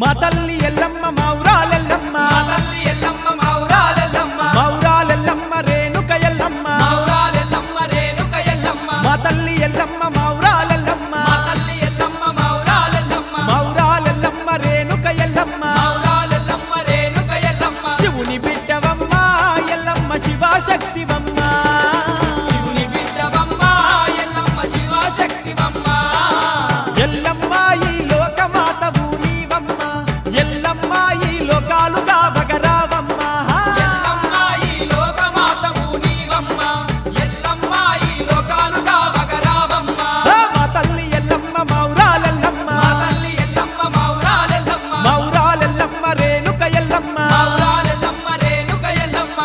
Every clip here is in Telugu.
మా తల్లి ఎల్లమ్మ మౌరాలెల్లమ్మ మా తల్లి ఎల్లమ్మ మౌరాలెల్లమ్మ మౌరాలెల్లమ్మ రేణుక ఎల్లమ్మ మౌరాలెల్లమ్మ రేణుక ఎల్లమ్మ మా తల్లి ఎల్లమ్మ మౌరాలెల్లమ్మ మా తల్లి ఎల్లమ్మ మౌరాలెల్లమ్మ మౌరాలెల్లమ్మ రేణుక ఎల్లమ్మ మౌరాలెల్లమ్మ రేణుక ఎల్లమ్మ శివుని బిడ్డవమ్మ ఎల్లమ్మ శివశక్తివమ్మ శివుని బిడ్డవమ్మ ఎల్లమ్మ శివశక్తివమ్మ ఎల్లమ్మ ఈ లోకమాతవు నీవమ్మ ఎల్లమ్మ ఈ లోకాలుగా బగరావమ్మ ఎల్లమ్మ ఈ లోకమాతవు నీవమ్మ ఎల్లమ్మ ఈ లోకాలుగా వగరావమ్మ మా తల్లి ఎల్లమ్మ మౌరాలెల్లమ్మ మా తల్లి ఎల్లమ్మ మౌరాలెల్లమ్మ మౌరాలెల్లమ్మ రేణుక ఎల్లమ్మ మౌరాలెల్లమ్మ రేణుక ఎల్లమ్మ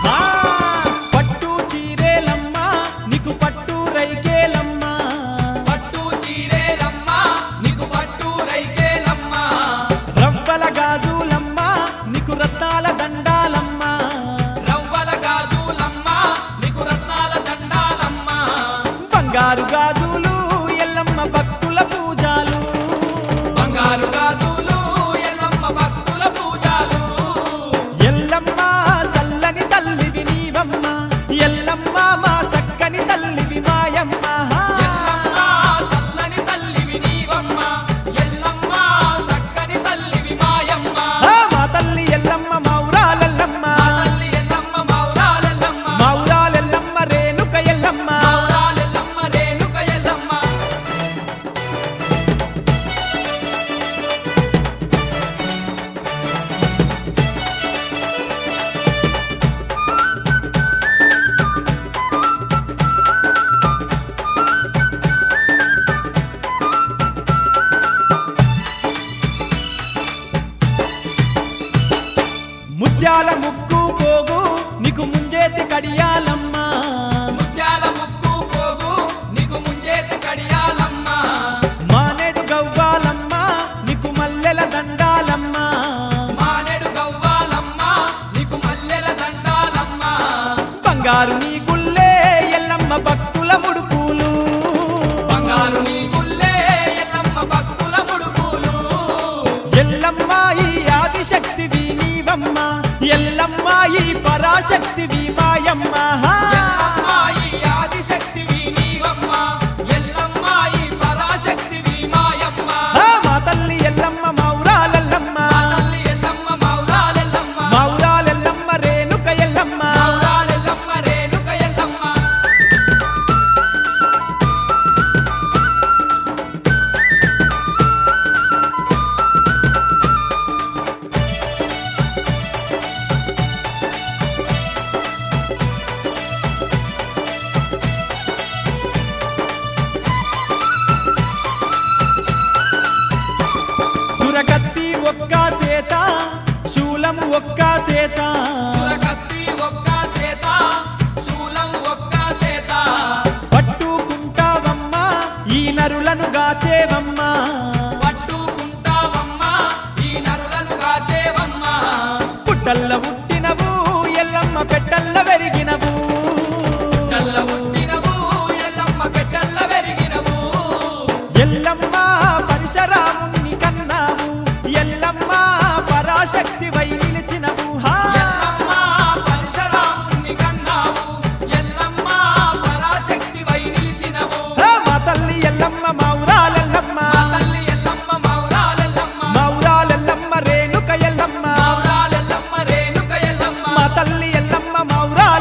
ఆ పట్టు చీరేలమ్మ నీకు పట్టు రైకేలమ్మ పట్టు చీరేలమ్మ నీకు పట్టు రైకేలమ్మ రవ్వల గాజులమ్మ నీకు రత్నాల దండాలమ్మ రవ్వల గాజులమ్మ నీకు రత్నాల దండాలమ్మ బంగారు గాజులు ఎల్లమ్మ భక్తుల పూజాలు బంగారు గాజులు ఎల్లమ్మ భక్తుల పూజలు ఎల్లమ్మ చల్లని తల్లివి నీవమ్మ ఎల్లమ్మ మా సక్కని తల్లివి మాయమ్మ ఎల్లమ్మ సల్లని తల్లివి నీవమ్మ ఎల్లమ్మ సక్కని తల్లివి మాయమ్మ మా తల్లి ఎల్లమ్మ మౌరాలెల్లమ్మ మా తల్లి ఎల్లమ్మ మౌరాలెల్లమ్మ మౌరాలెల్లమ్మ రేణుక ఎల్లమ్మ మౌరాలెల్లమ్మ రేణుక ఎల్లమ్మ ముత్యాల ముక్కు పోగు నీకు ముంజేతి కడియాలమ్మ ముత్యాల ముక్కు పోగు నీకు ముంజేతి కడియాలమ్మ మానేడు గవ్వాలమ్మ నీకు మల్లెల దండాలమ్మ మానేడు గవ్వాలమ్మ నీకు మల్లెల దండాలమ్మ బంగారు నీ గుల్లే ఎల్లమ్మ భక్తుల ముడుపులు బంగారు నీ గుల్లే ఎల్లమ్మ భక్తుల ముడుపులు ఎల్లమ్మ ఈ ఆదిశక్తివి నీవమ్మ ఎల్లమ్మ ఈ పరాశక్తివి మాయమ్మ ఎల్లమ్మ ఈ ఆదిశక్తివి నీవమ్మ ఎల్లమ్మ ఈ పరాశక్తివి మాయమ్మ మా తల్లి ఎల్లమ్మ మౌరాలెల్లమ్మ మా తల్లి ఎల్లమ్మ మౌరాలెల్లమ్మ మౌరాలెల్లమ్మ రేణుక ఎల్లమ్మ మౌరాలెల్లమ్మ రేణుక ఎల్లమ్మ సురకత్తి ఒక్క సేత శూలం ఒక్క సేత సురకత్తి ఒక్క సేత శూలం ఒక్క సేత పట్టుకుంటావమ్మ ఈ నరులను గాచేవమ్మ పట్టుకుంటావమ్మ ఈ నరులను కాచేవమ్మ పుట్టల్ల పుట్టినవు ఎల్లమ్మ పెట్టల్ల పెరిగినవు కల్ల పుట్టినవు ఎల్లమ్మ పెట్టల్ల పెరిగినవు ఎల్లమ్మ పరశురాముని కన్నావు ఎల్లమ్మ పరాశక్తి వై నిలిచినవు ఎల్లమ్మ పరశురాముని కన్నావు ఎల్లమ్మ పరాశక్తి వై నిలిచినవు మా తల్లి ఎల్లమ్మ మౌరాలెల్లమ్మ మా తల్లి ఎల్లమ్మ మౌరాలెల్లమ్మ మౌరాలెల్లమ్మ రేణుక ఎల్లమ్మ మౌరాలెల్లమ్మ రేణుక ఎల్లమ్మ మా తల్లి ఎల్లమ్మ మౌరాలెల్లమ్మ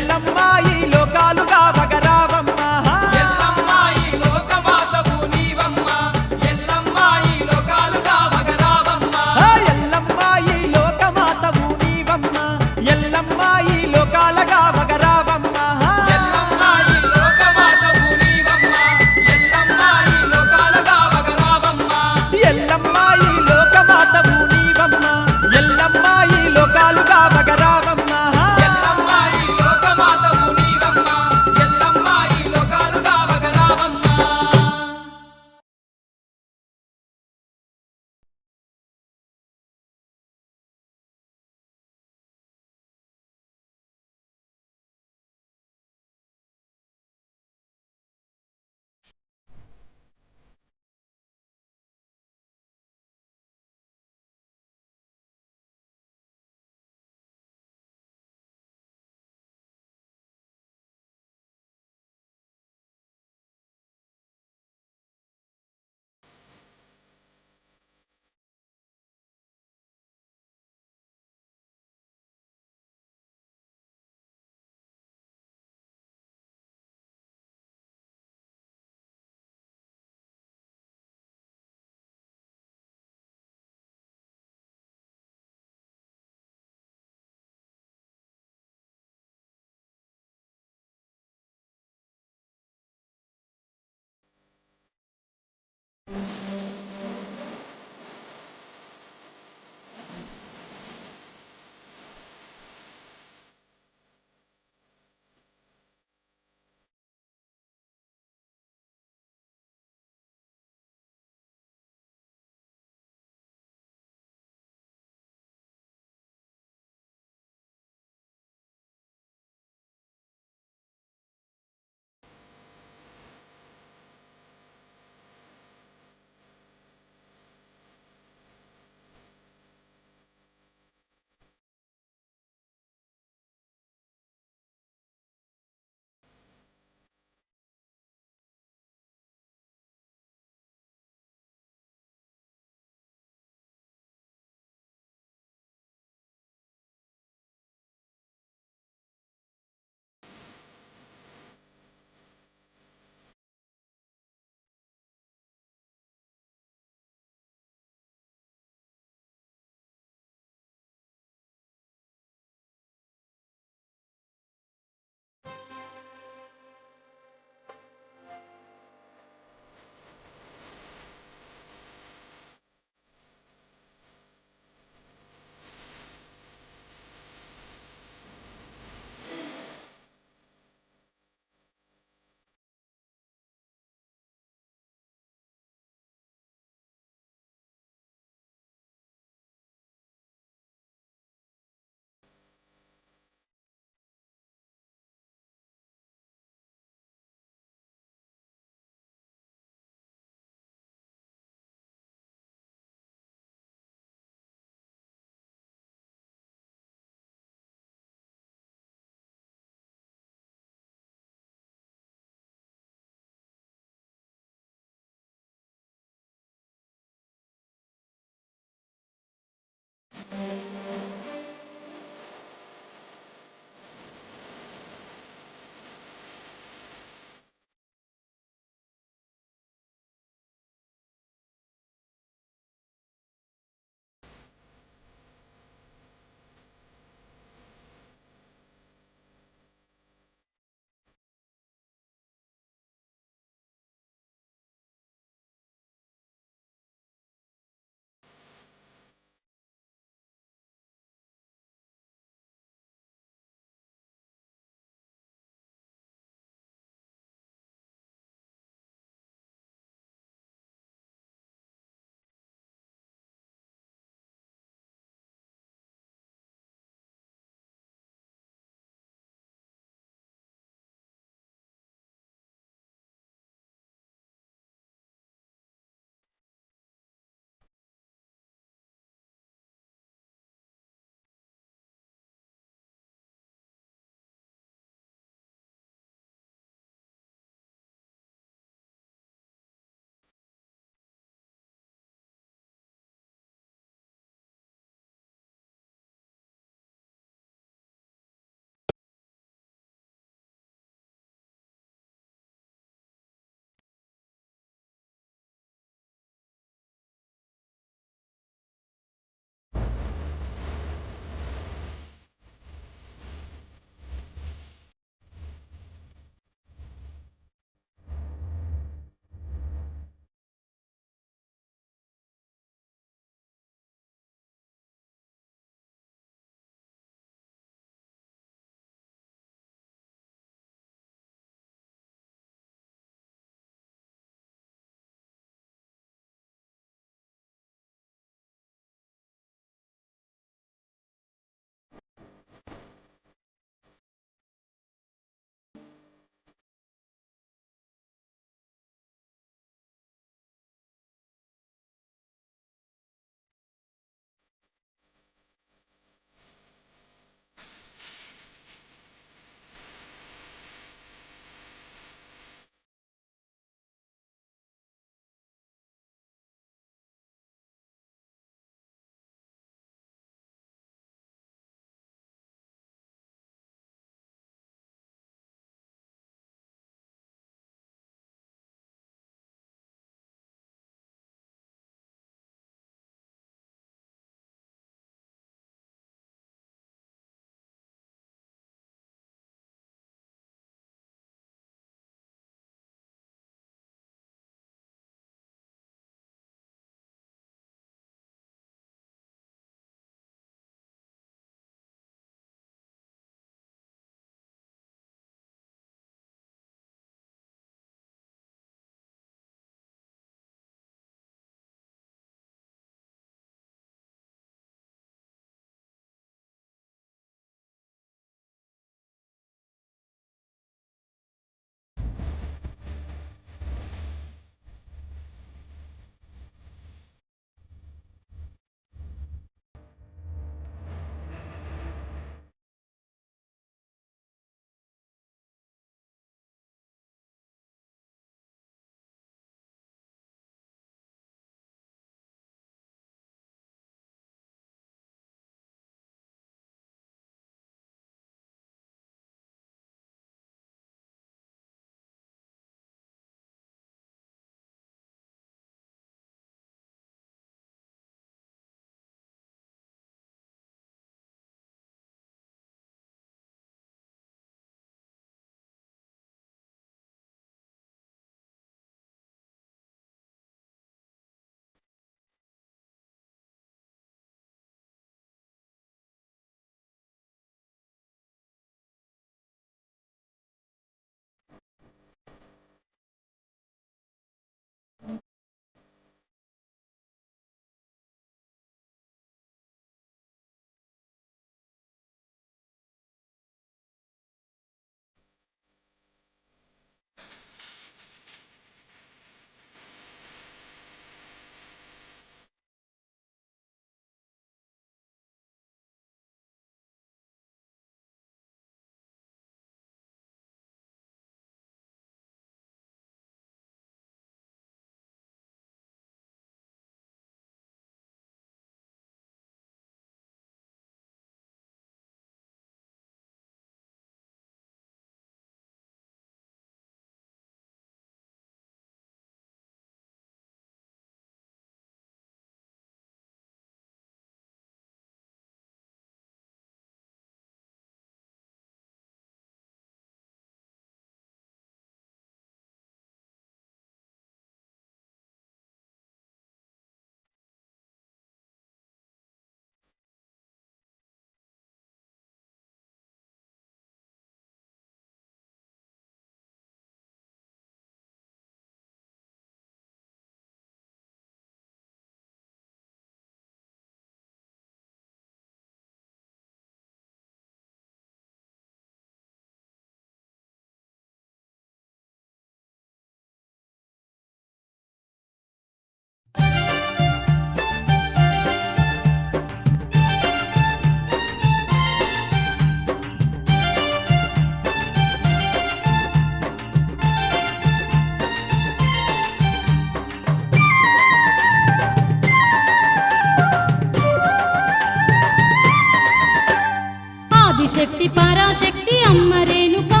ఆదిశక్తి పరాశక్తి అమ్మ రేణుకా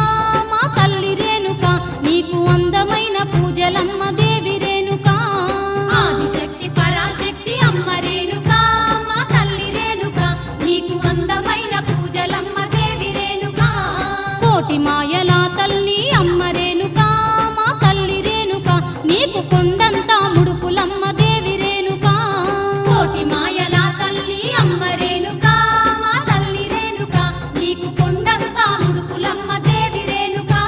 మా తల్లి రేణుకా నీకు అందమైన పూజలమ్మ దేవి రేణుకా ఆదిశక్తి పరాశక్తి అమ్మ రేణుకా మా తల్లి రేణుకా నీకు అందమైన పూజలమ్మ దేవి రేణుకా కోటి మాయల తల్లి అమ్మ రేణుకా మా తల్లి రేణుకా నీకు కొండంతా ముడుపులమ్మ దేవి రేణుకా కోటి మాయల తల్లి అమ్మ రేణుకా మా తల్లి రేణుకా నీకు కొండంతా ముడుపులమ్మ దేవి రేణుకా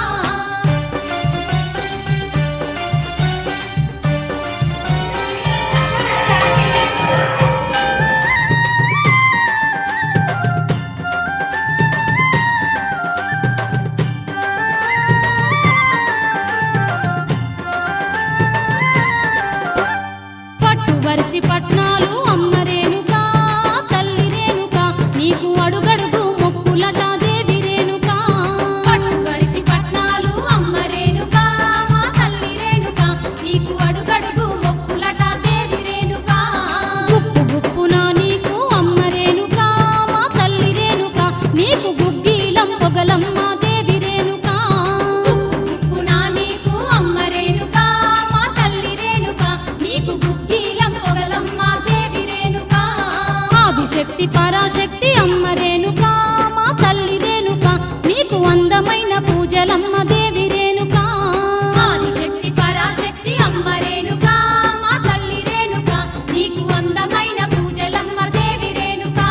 పట్టువర్చి పట్నాలు అమ్మ రేణుకా తల్లి రేణుకా నీకు అడుగడుగు మొక్కులట దేవి రేణుకా పట్టువర్చి పట్నాలు అమ్మ రేణుకా మా తల్లి రేణుకా నీకు అడుగడుగు మొక్కులట దేవి రేణుకా గుప్పు గుప్పున నీకు అమ్మ రేణుకా మా తల్లి రేణుకా నీకు గుగ్గిలం పొగలమ్మ దేవి రేణుకా గుప్పు గుప్పున నీకు అమ్మ రేణుకా మా తల్లి రేణుకా నీకు గుగ్గిలం పొగలమ్మ దేవి రేణుకా ఆదిశక్తి పరాశక్తి అమ్మ రేణుకా మా తల్లి రేణుకా నీకు అందమైన పూజలమ్మ దేవి రేణుకా ఆదిశక్తి పరాశక్తి అమ్మ రేణుకా మా తల్లి రేణుకా నీకు అందమైన పూజలమ్మ దేవి రేణుకా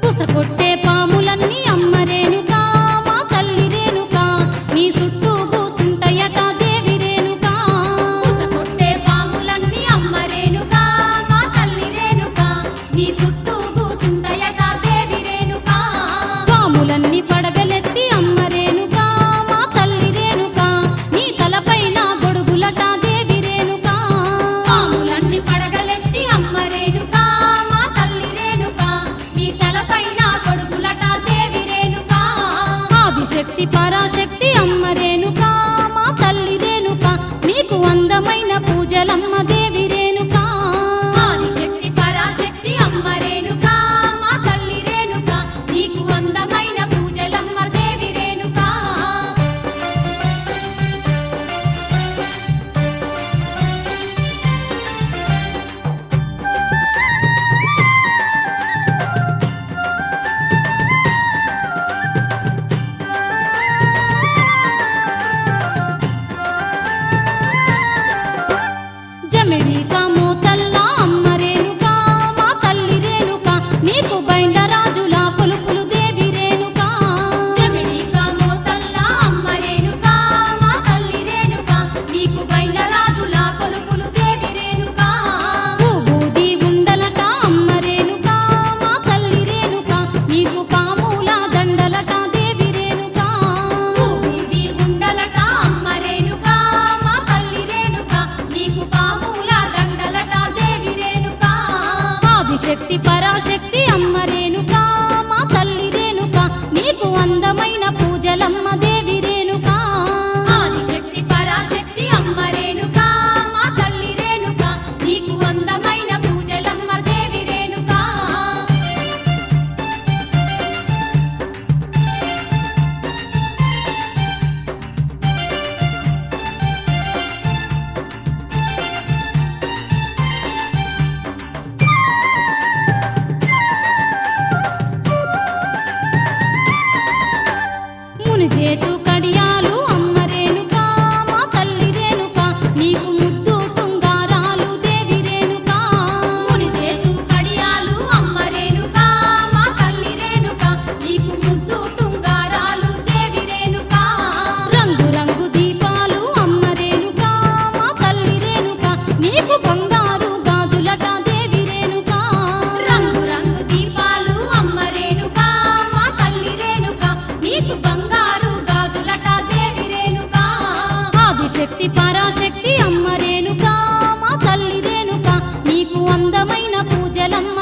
బుసకొట్టే పాములన్నీ అమ్మ రేణుకా మా తల్లి రేణుకా నీ చుట్టూ కూసుంటయట దేవి రేణుకా బుసకొట్టే పాములన్నీ అమ్మ రేణుకా మా తల్లి రేణుకా నీ చుట్టూ కూసుంటయట దేవి రేణుకా పాములన్నీ పడగలెత్తి అమ్మ రేణుకా మా తల్లి రేణుకా నీ తలపైన గొడుగులట దేవి రేణుకా పాములన్నీ పడగలెత్తి అమ్మ రేణుకా మా తల్లి రేణుకా నీ తలపైన గొడుగులట దేవి రేణుకా ఆదిశక్తి పరాశక్తి అమ్మ రేణుకా మా తల్లి రేణుకా నీకు అందమైన పూజలమ్మ దేవి రేణుకా ఆదిశక్తి పరాశక్తి అమ్మ రేణుకా మా తల్లి రేణుకా నీకు అందమైన పూజలమ్మ దేవి రేణుకా జమిడికా మోతల్లా అమ్మ రేణుకా మా తల్లి రేణుకా నీకు బైండ రాజుల కొలుపులు దేవి రేణుకా జమిడికా మోతల్లా అమ్మ రేణుకా మా తల్లి రేణుకా నీకు బైండ రాజుల కొలుపులు దేవి రేణుకా భూబూది ఉండలట అమ్మ రేణుకా మా తల్లి రేణుకా నీకు పాముల దండలట దేవి రేణుకా భూబూది ఉండలట అమ్మ రేణుకా మా తల్లి రేణుకా నీకు పాముల దండలట దేవి రేణుకా ఆదిశక్తి పరాశక్తి అమ్మ రేణుకా మా తల్లి రేణుకా నీకు అందమైన పూజలమ్మ దేవి రేణుకా ఆదిశక్తి పరాశక్తి అమ్మ రేణుకా మా తల్లి రేణుకా నీకు అందమైన పూజలమ్మ దేవి రేణుకా మునిజేతు కడియాలు అమ్మ రేణుకా మా తల్లి రేణుకా నీకు ముద్దు టుంగారాలు దేవి రేణుకా మునిజేతు కడియాలు అమ్మ రేణుకా మా తల్లి రేణుకా నీకు ముద్దు టుంగారాలు దేవి రేణుకా రంగు రంగు దీపాలు అమ్మ రేణుకా మా తల్లి రేణుకా నీకు బంగారు గాజులట దేవి రేణుకా రంగు రంగు దీపాలు అమ్మ రేణుకా మా తల్లి రేణుకా నీకు బంగారు గాజులట దేవి రేణుకా ఆదిశక్తి పరాశక్తి అమ్మ రేణుకా మా తల్లి రేణుకా నీకు అందమైన పూజలమ్మ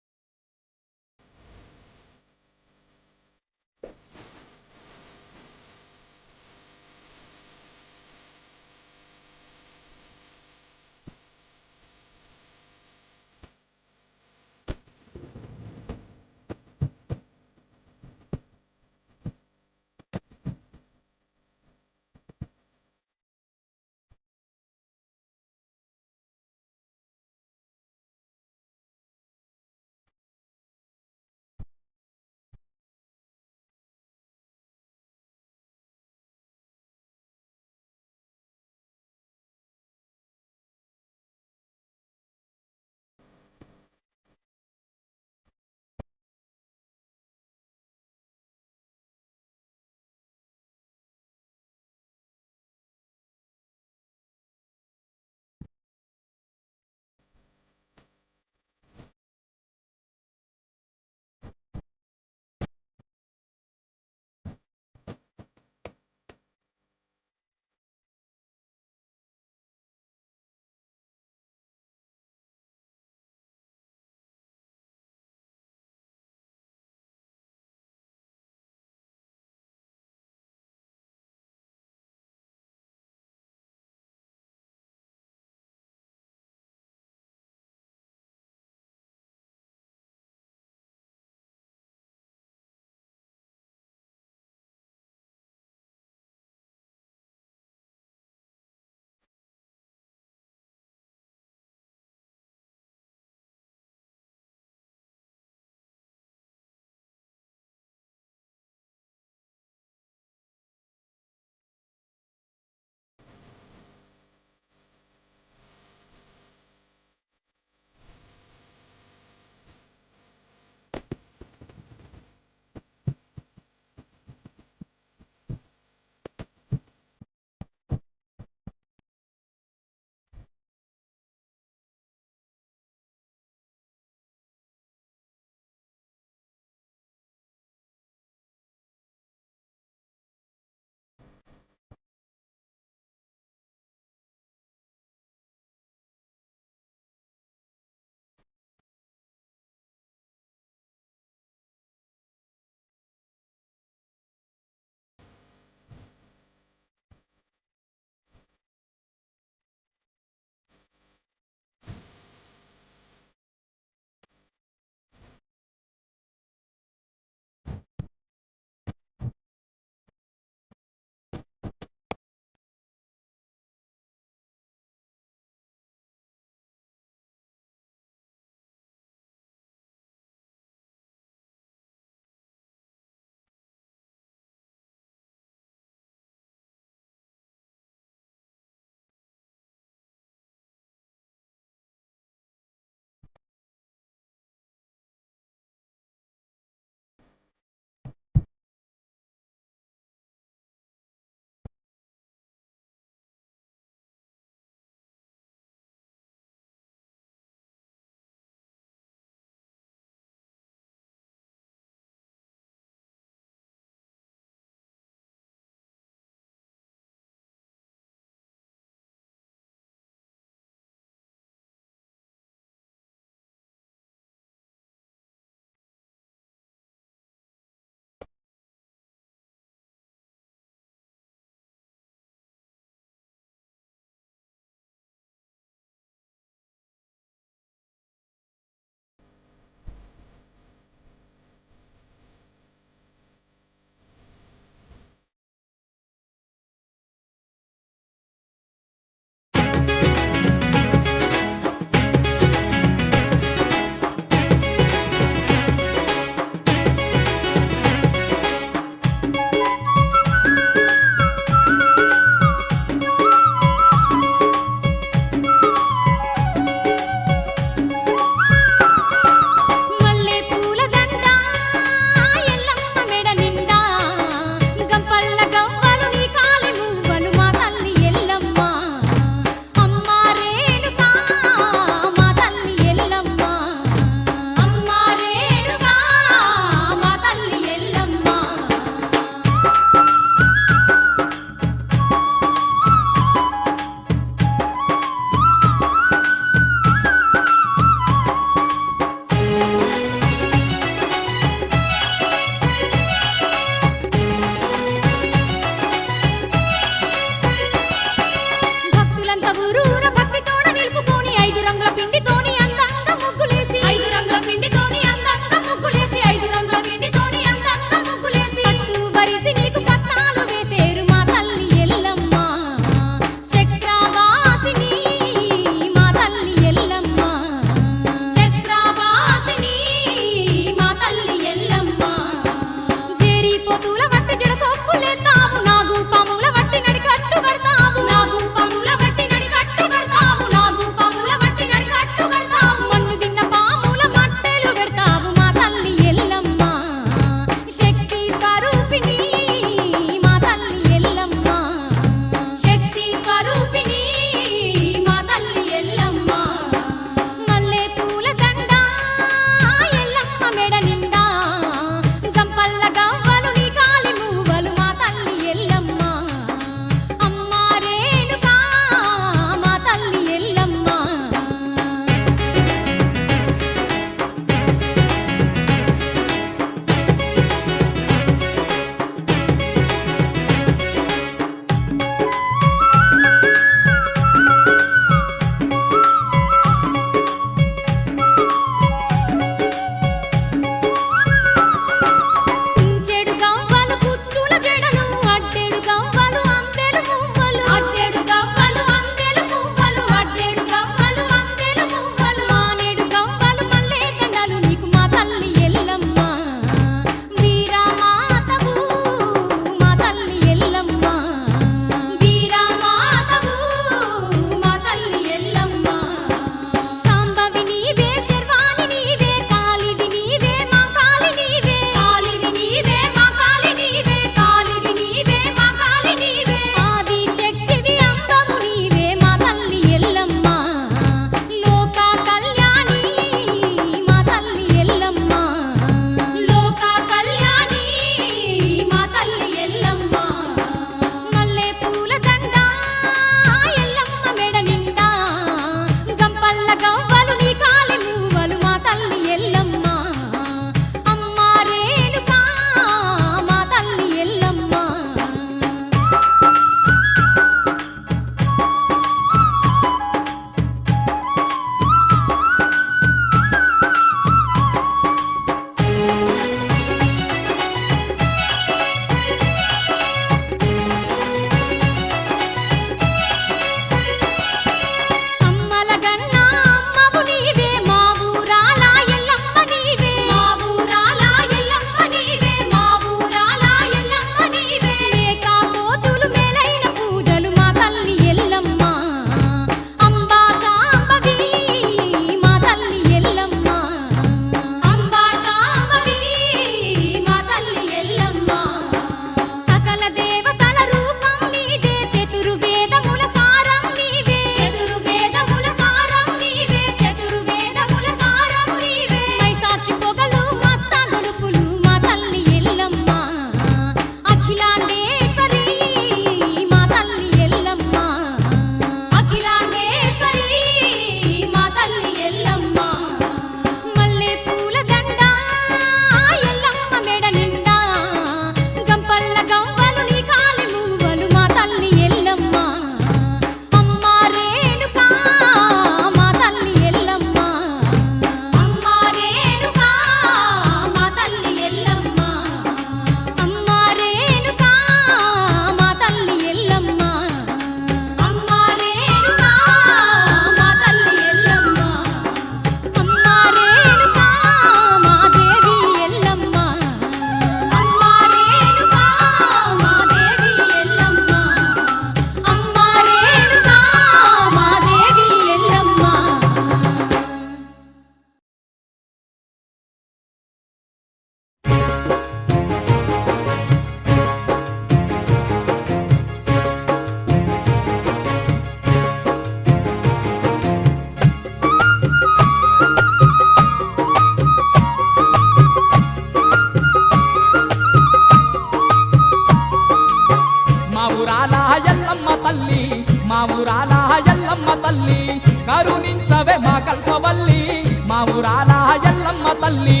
తల్లి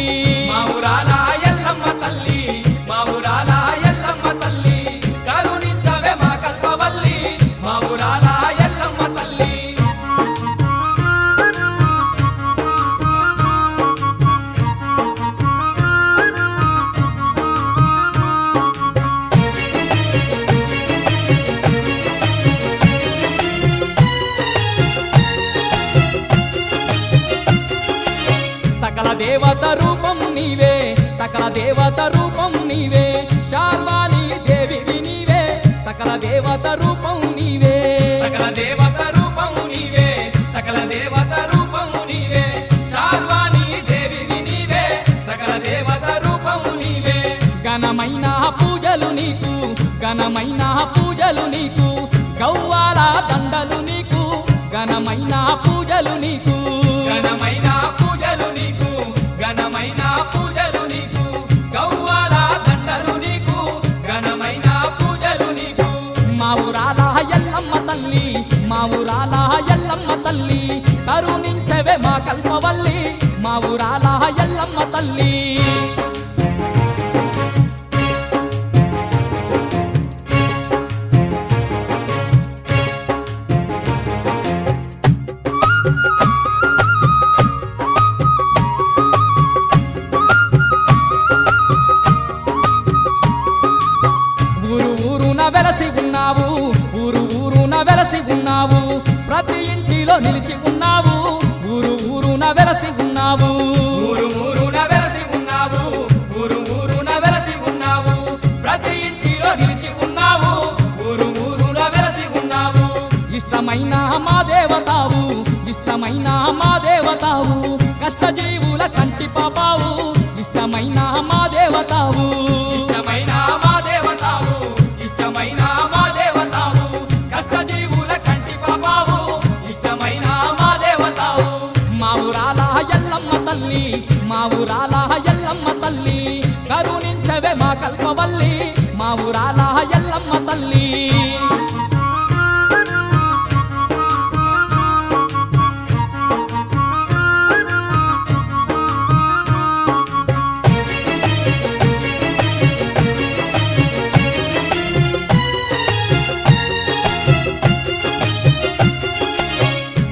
మా ఊరాల ఎల్లమ్మ తల్లి మా ఊరాల ఎల్లమ్మ తల్లి కరుణించవే మా కల్పవల్లి మా ఊరాల ఎల్లమ్మ తల్లి సకల దేవత రూపం నీవే సకల దేవత రూపం నీవే శార్వాణి దేవివి నీవే సకల దేవత రూపం నీవే సకల దేవత రూపము నీవే సకల దేవత రూపము నీవే శార్వాణి దేవివి నీవే సకల దేవత రూపము నీవే ఘనమైన పూజలు నీకు ఘనమైన పూజలు నీకు గౌవాల దండలు నీకు ఘనమైన పూజలు నీకు ఘనమైన పూజలు నీకు ఘనమైన పూజలు నీకు గౌవాల దండలు నీకు ఘనమైన పూజలు నీకు మా ఊరాల ఎల్లమ్మ తల్లి మా ఊరాల ఎల్లమ్మ తల్లి కరుణించవే మా కల్పవల్లి మా ఊరాల ఎల్లమ్మ తల్లి ఊరు ఊరున వెలసి ఉన్నావు ఊరు ఊరున వెలసి ఉన్నావు ప్రతి ఇంటిలో నిలిచి ఉన్నావు ఊరు ఊరున వెలసి ఉన్నావు ఊరు ఊరున వెలసి ఉన్నావు ఊరు ఊరున వెలసి ఉన్నావు ప్రతి ఇంటిలో నిలిచి ఉన్నావు ఊరు ఊరున వెలసి ఉన్నావు ఇష్టమైన మా దేవతావు ఇష్టమైన మా దేవతావు కష్టజీవుల కంటి పాపావు ఇష్టమైన మా దేవతావు ఇష్టమైన మా దేవతావు ఇష్టమైన మా దేవతావు కష్టజీవుల కంటి పాపావు ఇష్టమైన మా దేవతావు మా ఊరాల ఎల్లమ్మ తల్లి మా ఊరాల ఎల్లమ్మ తల్లి కరుణించవే మా కల్పవల్లి మా ఊరాల ఎల్లమ్మ తల్లి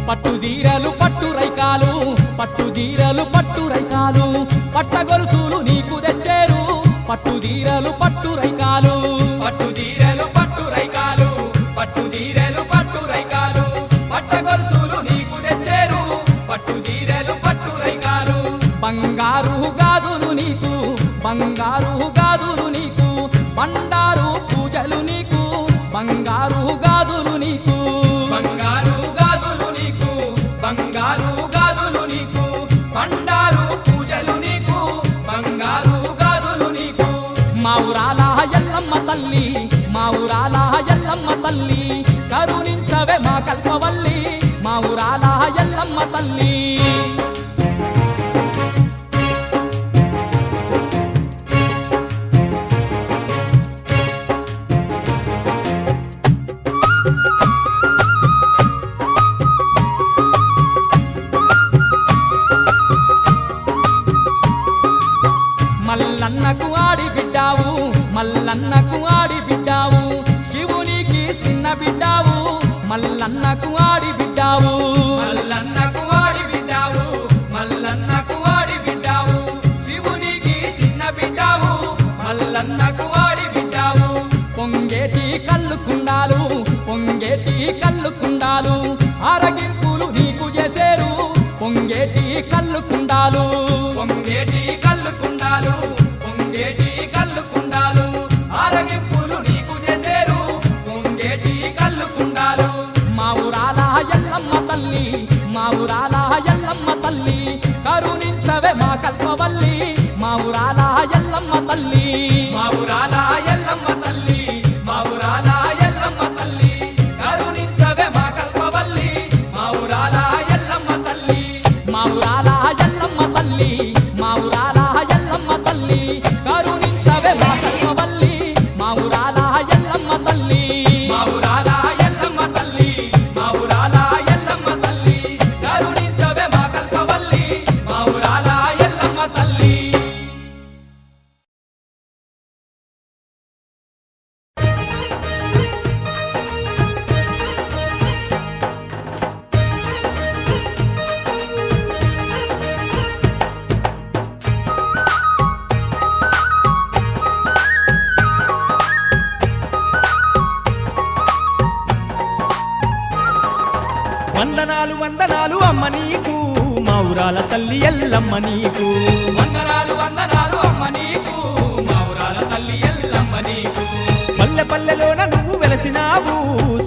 పట్టు జీరలు పట్టు రైకాలు పట్టు జీరలు పట్టు రైకాలు పట్ట గొలుసులు నీకు తెచ్చేరు పట్టు జీరలు పట్టు రైకాలు పట్టు జీరెలు పట్టు రైకాలు పట్టు జీరెలు పట్టు రైకాలు పట్ట గొలుసులు నీకు తెచ్చేరు పట్టు జీరెలు పట్టు రైకాలు బంగారు గాజులు నీకు బంగారు గాజులు నీకు బండారు పూజలు నీకు బంగారు గాజులు నీకు బంగారు గాజులు నీకు బంగారు గాజులు నీకు బండారు పూజలు నీకు బంగారు గాజులు నీకు మా ఊరాల ఎల్లమ్మ తల్లి మా ఊరాల ఎల్లమ్మ తల్లి కరుణించవే మా కల్పవల్లి మా ఊరాల ఎల్లమ్మ తల్లి మల్లన్నకు ఆడి బిడ్డావు మల్లన్నకు ఆడి బిడ్డావు శివునికి చిన్న బిడ్డావు మల్లన్నకు ఆడి బిడ్డావు మల్లన్నకు వాడి బిడ్డావు మల్లన్నకు వాడి బిడ్డావు శివునికి చిన్న బిడ్డావు మల్లన్నకు వాడి బిడ్డావు పొంగేటి కళ్ళు కుండాలు పొంగేటి కళ్ళు కుండాలు ఆరగింపులు నీకు చేసేరు పొంగేటి కళ్ళు కుండాలు పొంగేటి కళ్ళు కుండాలు పొంగేటి కళ్ళు కుండాలు ఆరగింపులు నీకు చేసేరు పొంగేటి కళ్ళు కుండాలు మా ఊరాల ఎల్లమ్మ తల్లి మా ఊరాల ఎల్లమ్మ తల్లి కరుణించవే మా కల్పవల్లి మా ఊరాల ఎల్లమ్మ తల్లి మా ఊరాల ఎల్లమ్మ తల్లి మా ఊరాల ఎల్లమ్మ తల్లి కరుణించవే మా కల్పవల్లి మా ఊరాల ఎల్లమ్మ తల్లి మా ఊరాల ఎల్లమ్మ తల్లి మా ఊరాల ఎల్లమ్మ తల్లి కరుణించవే మా కల్పవల్లి మా ఊరాల ఎల్లమ్మ తల్లి మా ఊరాల ఎల్లమ్మ తల్లి మా ఊరాల ఎల్లమ్మ తల్లి కరుణించవే మా కల్పవల్లి మా ఊరాల ఎల్లమ్మ తల్లి వందనాలు అమ్మ నీకు మా ఊరాల తల్లి ఎల్లమ్మ నీకు వందనాలు వందనాలు అమ్మ నీకు మా ఊరాల తల్లి ఎల్లమ్మ నీకు పల్లె పల్లెలోన నువ్వు వెలసినావు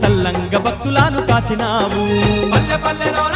సల్లంగ భక్తులను కాచినావు పల్లె పల్లెలోన